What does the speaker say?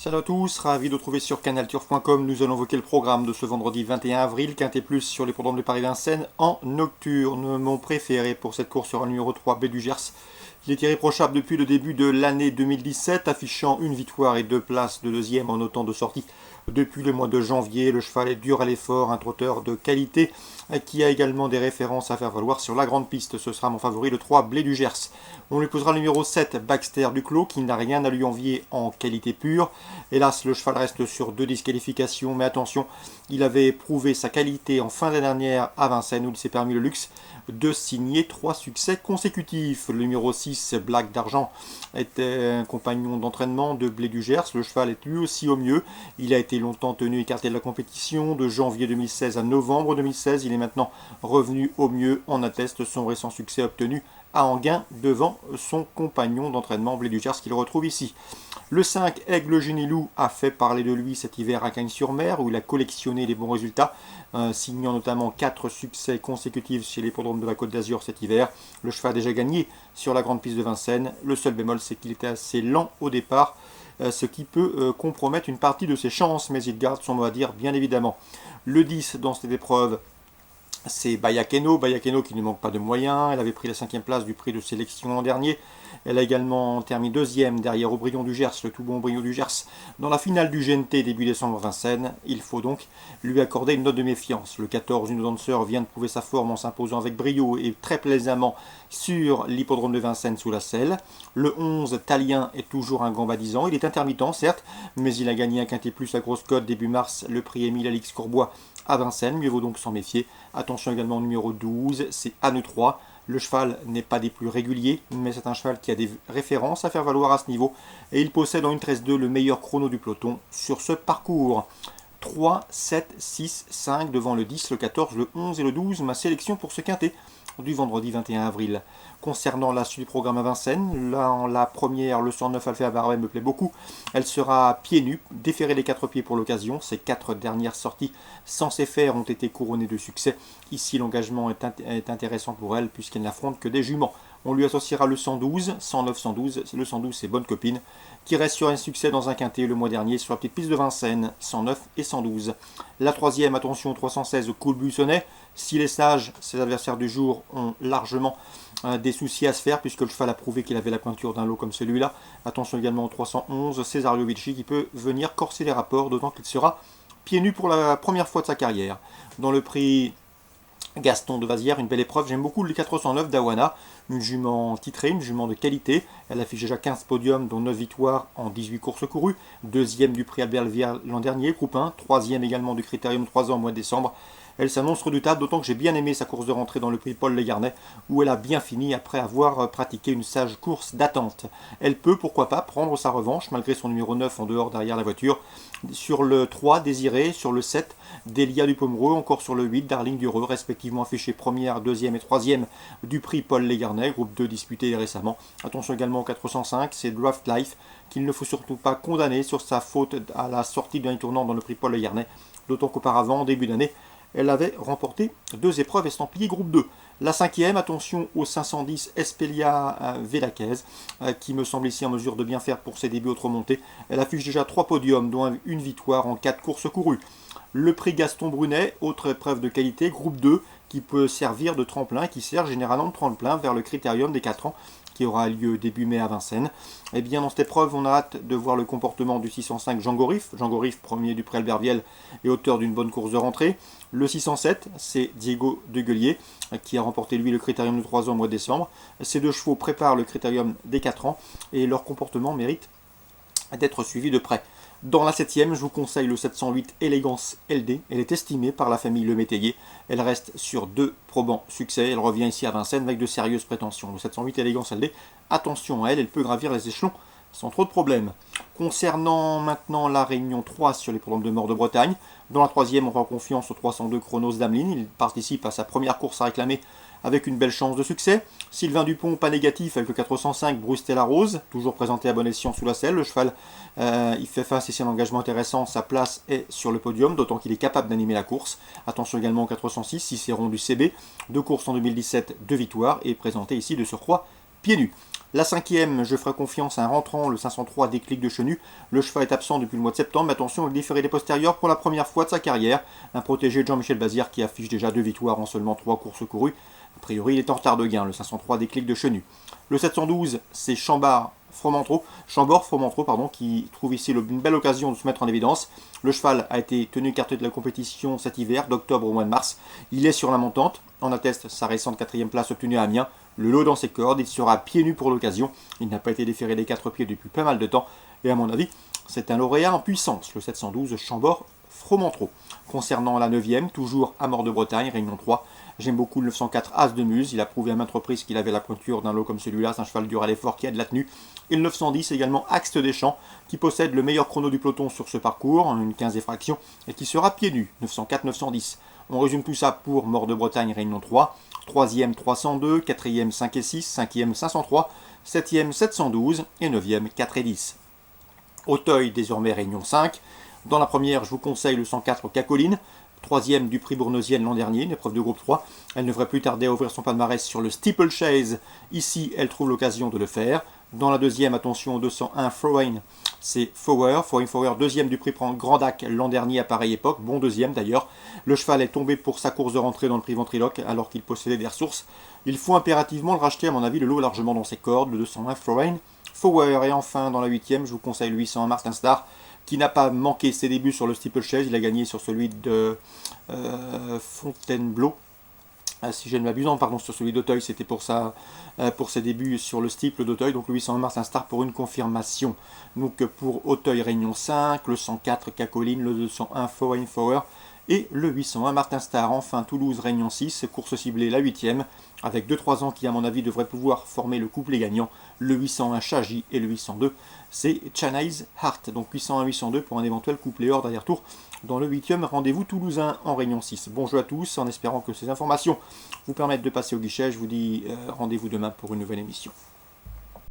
Salut à tous, ravi de retrouver sur canalturf.com. Nous allons évoquer le programme de ce vendredi 21 avril, Quintet Plus sur les programmes de Paris-Vincennes en nocturne. Mon préféré pour cette course sera le numéro 3, B du Gers. Il est irréprochable depuis le début de l'année 2017, affichant une victoire et 2 places de deuxième en autant de sorties depuis le mois de janvier. Le cheval est dur à l'effort, un trotteur de qualité qui a également des références à faire valoir sur la grande piste. Ce sera mon favori, le 3, Blé du Gers. On lui posera le numéro 7, Baxter Duclos, qui n'a rien à lui envier en qualité pure. Hélas, le cheval reste sur 2 disqualifications, mais attention, il avait prouvé sa qualité en fin d'année dernière à Vincennes, où il s'est permis le luxe de signer 3 succès consécutifs. Le numéro 6, Black d'Argent, était un compagnon d'entraînement de Blé du Gers. Le cheval est lui aussi au mieux. Il a été longtemps tenu écarté de la compétition. De janvier 2016 à novembre 2016, il est maintenant revenu au mieux. En atteste son récent succès obtenu à Enghien devant son compagnon d'entraînement Blé du Gers qu'il retrouve ici. Le 5, Aigle Genilou, a fait parler de lui cet hiver à Cagnes-sur-Mer où il a collectionné les bons résultats, signant notamment 4 succès consécutifs chez l'hippodrome de la Côte d'Azur cet hiver. Le cheval a déjà gagné sur la grande piste de Vincennes. Le seul bémol, c'est qu'il était assez lent au départ, ce qui peut compromettre une partie de ses chances, mais il garde son mot à dire bien évidemment. Le 10 dans cette épreuve, c'est Bayakeno qui ne manque pas de moyens. Elle avait pris la 5e place du prix de sélection l'an dernier. Elle a également terminé 2e derrière Aubryon du Gers, le tout bon Aubryon du Gers, dans la finale du GNT début décembre à Vincennes. Il faut donc lui accorder une note de méfiance. Le 14, Une Dancer, vient de prouver sa forme en s'imposant avec brio et très plaisamment sur l'hippodrome de Vincennes sous la selle. Le 11, Talien, est toujours un gambadisant. Il est intermittent, certes, mais il a gagné un Quintet Plus à grosse cote début mars, le prix Émile Alix Courbois à Vincennes. Mieux vaut donc s'en méfier. Attention également au numéro 12, c'est Anne 3. Le cheval n'est pas des plus réguliers, mais c'est un cheval qui a des références à faire valoir à ce niveau. Et il possède en une 13-2 le meilleur chrono du peloton sur ce parcours. 3, 7, 6, 5 devant le 10, le 14, le 11 et le 12. Ma sélection pour ce quintet du vendredi 21 avril. Concernant la suite du programme à Vincennes, là, la première, le 109 Alpha Barret me plaît beaucoup. Elle sera pieds nus, déférer les 4 pieds pour l'occasion. Ces 4 dernières sorties censées faire ont été couronnées de succès. Ici, l'engagement est intéressant pour elle puisqu'elle n'affronte que des juments. On lui associera le 112, 109, 112. Le 112, c'est Bonne Copine, qui reste sur un succès dans un quintet le mois dernier sur la petite piste de Vincennes, 109 et 112. La troisième, attention, 316, Cool Buissonnet. S'il est sage, ses adversaires du jour ont largement des soucis à se faire puisque le cheval a prouvé qu'il avait la pointure d'un lot comme celui-là. Attention également au 311, Cesario Vici qui peut venir corser les rapports, d'autant qu'il sera pieds nus pour la première fois de sa carrière. Dans le prix Gaston de Vazières, une belle épreuve. J'aime beaucoup le 409 d'Awana, une jument titrée, une jument de qualité. Elle affiche déjà 15 podiums, dont 9 victoires en 18 courses courues. Deuxième du prix Albert Levière l'an dernier, groupe 1. Troisième également du Critérium 3 ans au mois de décembre. Elle s'annonce redoutable, d'autant que j'ai bien aimé sa course de rentrée dans le prix Paul Legarnet, où elle a bien fini après avoir pratiqué une sage course d'attente. Elle peut, pourquoi pas, prendre sa revanche, malgré son numéro 9 en dehors derrière la voiture, sur le 3, Désiré, sur le 7, Delia du Pomereux, encore sur le 8, Darling Dureux, respectivement affichés première, deuxième et troisième du prix Paul Legarnet, groupe 2 disputé récemment. Attention également au 405, c'est Draft Life, qu'il ne faut surtout pas condamner sur sa faute à la sortie d'un tournant dans le prix Paul Legarnet, d'autant qu'auparavant, en début d'année, elle avait remporté 2 épreuves estampillées groupe 2. La 5e, attention au 510 Espelia Velázquez, qui me semble ici en mesure de bien faire pour ses débuts autre montée. Elle affiche déjà 3 podiums, dont une victoire en 4 courses courues. Le prix Gaston Brunet, autre épreuve de qualité, groupe 2, qui peut servir de tremplin, qui sert généralement de tremplin vers le critérium des 4 ans, qui aura lieu début mai à Vincennes. Et bien dans cette épreuve, on a hâte de voir le comportement du 605 Jean Gorif. Jean Gorif, premier du prix Albert Viel et auteur d'une bonne course de rentrée. Le 607, c'est Diego Deguelier, qui a remporté lui le critérium de 3 ans au mois de décembre. Ces 2 chevaux préparent le critérium des 4 ans et leur comportement mérite d'être suivi de près. Dans la 7e, je vous conseille le 708 Élégance LD. Elle est estimée par la famille Le Métayer. Elle reste sur 2 probants succès. Elle revient ici à Vincennes avec de sérieuses prétentions. Le 708 Élégance LD, attention à elle, elle peut gravir les échelons sans trop de problèmes. Concernant maintenant la réunion 3 sur les programmes de Mort de Bretagne, dans la 3e, on prend confiance au 302 Chronos d'Ameline. Il participe à sa première course à réclamer avec une belle chance de succès. Sylvain Dupont, pas négatif avec le 405 Bruce Stella Rose, toujours présenté à bon escient sous la selle. Le cheval, il fait face ici à un engagement intéressant. Sa place est sur le podium, d'autant qu'il est capable d'animer la course. Attention également au 406, Cicéron du CB, 2 courses en 2017, 2 victoires, et présenté ici de surcroît pieds nus. La cinquième, je ferai confiance à un rentrant, le 503 Déclic de Chenu. Le cheval est absent depuis le mois de septembre, mais attention, il déféré des postérieurs pour la première fois de sa carrière. Un protégé de Jean-Michel Bazir qui affiche déjà 2 victoires en seulement 3 courses courues. A priori, il est en retard de gain, le 503 Déclic de Chenu. Le 712, c'est Chambord Fromentreau, qui trouve ici une belle occasion de se mettre en évidence. Le cheval a été tenu écarté de la compétition cet hiver, d'octobre au mois de mars. Il est sur la montante, en atteste sa récente 4e place obtenue à Amiens. Le lot dans ses cordes, il sera pieds nus pour l'occasion. Il n'a pas été déféré des 4 pieds depuis pas mal de temps. Et à mon avis, c'est un lauréat en puissance, le 712 Chambord Fromentreau. Concernant la 9e, toujours à Mort de Bretagne, Réunion 3, j'aime beaucoup le 904 As de Muse. Il a prouvé à maintes reprises qu'il avait la pointure d'un lot comme celui-là. C'est un cheval dur à l'effort qui a de la tenue. Et le 910 également Axe des Champs, qui possède le meilleur chrono du peloton sur ce parcours, une 15 et fraction, et qui sera pieds nus, 904-910. On résume tout ça pour Mort de Bretagne, Réunion 3. 3e 302, 4e 5 et 6, 5e 503, 7e 712 et 9e 4 et 10. Auteuil, désormais Réunion 5. Dans la première, je vous conseille le 104 Cacoline, 3e du prix Bournosienne l'an dernier, une épreuve de groupe 3. Elle ne devrait plus tarder à ouvrir son palmarès sur le Steeplechase. Ici, elle trouve l'occasion de le faire. Dans la deuxième, attention au 201 Foreign, c'est Foreign, deuxième du prix Grand Dac l'an dernier à pareille époque, bon deuxième d'ailleurs. Le cheval est tombé pour sa course de rentrée dans le prix Ventriloque alors qu'il possédait des ressources. Il faut impérativement le racheter, à mon avis, le lot est largement dans ses cordes, le 201 Foreign. Et enfin, dans la 8e, je vous conseille le 801 Martin Star, qui n'a pas manqué ses débuts sur le Steeplechase. Il a gagné sur celui de Fontainebleau. Si je ne m'abuse, sur celui d'Auteuil, c'était pour ses débuts sur le steeple d'Auteuil, donc le 801 Martin Star pour une confirmation. Donc pour Auteuil Réunion 5, le 104 Cacoline, le 201 Foreign et le 801 Martin Star. Enfin Toulouse Réunion 6, course ciblée la 8e, avec 2-3 ans qui à mon avis devraient pouvoir former le couplet gagnant, le 801 Chagy et le 802, c'est Chanaise Heart. Donc 801-802 pour un éventuel couplet hors d'aller-retour dans le 8e rendez-vous toulousain en Réunion 6. Bonjour à tous, en espérant que ces informations vous permettent de passer au guichet. Je vous dis rendez-vous demain pour une nouvelle émission.